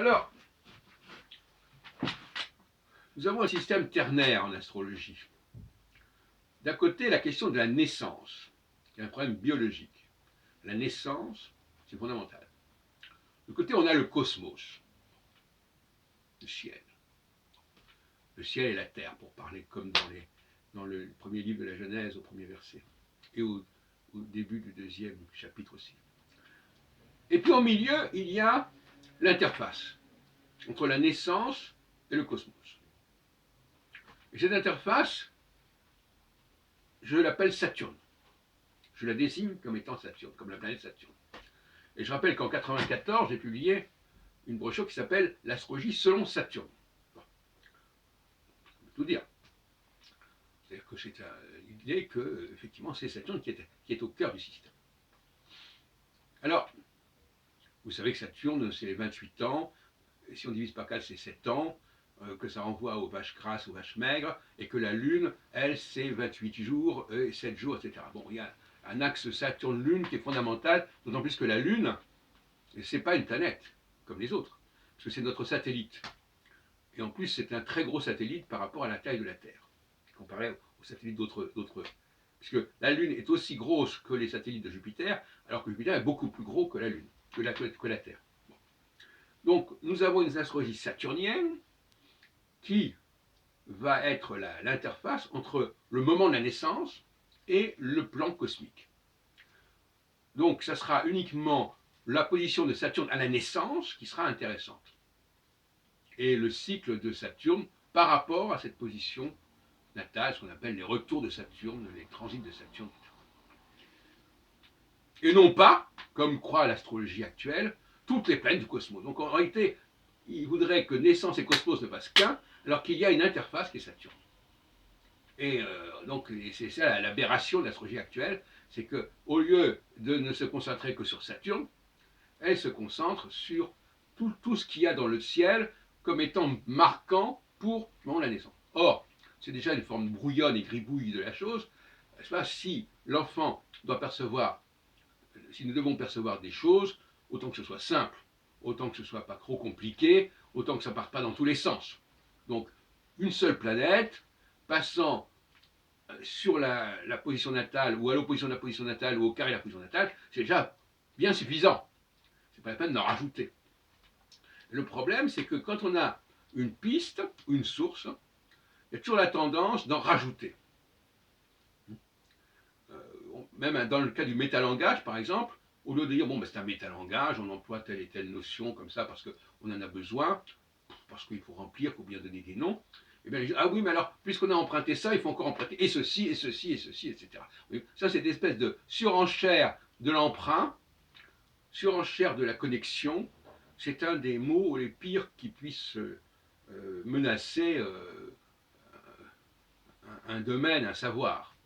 Alors, nous avons un système ternaire en astrologie. D'un côté, la question de la naissance, qui est un problème biologique. La naissance, c'est fondamental. De côté, on a le cosmos, le ciel. Le ciel et la terre, pour parler comme dans le premier livre de la Genèse, au premier verset, et au début du deuxième chapitre aussi. Et puis au milieu, il y a l'interface entre la naissance et le cosmos. Et cette interface, je l'appelle Saturne. Je la désigne comme étant Saturne, comme la planète Saturne. Et je rappelle qu'en 1994, j'ai publié une brochure qui s'appelle L'astrologie selon Saturne. Bon. Je peux tout dire. C'est-à-dire que c'est l'idée que, effectivement, c'est Saturne qui est au cœur du système. Alors, vous savez que Saturne, c'est les 28 ans. Et si on divise par 4, c'est 7 ans. Que ça renvoie aux vaches grasses, aux vaches maigres. Et que la Lune, elle, c'est 28 jours, et 7 jours, etc. Bon, il y a un axe Saturne-Lune qui est fondamental, d'autant plus que la Lune, ce n'est pas une planète, comme les autres, parce que c'est notre satellite. Et en plus, c'est un très gros satellite par rapport à la taille de la Terre, comparé aux satellites d'autres. Puisque la Lune est aussi grosse que les satellites de Jupiter, alors que Jupiter est beaucoup plus gros que la Lune, que la Terre. Bon. Donc, nous avons une astrologie saturnienne qui va être l'interface entre le moment de la naissance et le plan cosmique. Donc, ça sera uniquement la position de Saturne à la naissance qui sera intéressante. Et le cycle de Saturne par rapport à cette position natale, ce qu'on appelle les retours de Saturne, les transits de Saturne. Et non pas, comme croit l'astrologie actuelle, toutes les planètes du cosmos. Donc en réalité, il voudrait que naissance et cosmos ne fassent qu'un, alors qu'il y a une interface qui est Saturne. Et donc c'est ça l'aberration de l'astrologie actuelle, c'est qu'au lieu de ne se concentrer que sur Saturne, elle se concentre sur tout ce qu'il y a dans le ciel comme étant marquant pour la naissance. Or, c'est déjà une forme brouillonne et gribouille de la chose. Si l'enfant doit percevoir, si nous devons percevoir des choses, autant que ce soit simple, autant que ce ne soit pas trop compliqué, autant que ça ne parte pas dans tous les sens. Donc, une seule planète passant sur la position natale, ou à l'opposition de la position natale, ou au carré de la position natale, c'est déjà bien suffisant. C'est pas la peine d'en rajouter. Le problème, c'est que quand on a une piste, une source, il y a toujours la tendance d'en rajouter. Même dans le cas du métalangage, par exemple, au lieu de dire, bon, ben, c'est un métalangage, on emploie telle et telle notion comme ça parce qu'on en a besoin, parce qu'il faut remplir, il faut bien donner des noms, et bien, ah oui, mais alors, puisqu'on a emprunté ça, il faut encore emprunter et ceci, et ceci, et ceci, etc. Oui, ça, c'est une espèce de surenchère de l'emprunt, surenchère de la connexion. C'est un des mots les pires qui puissent menacer un domaine, un savoir.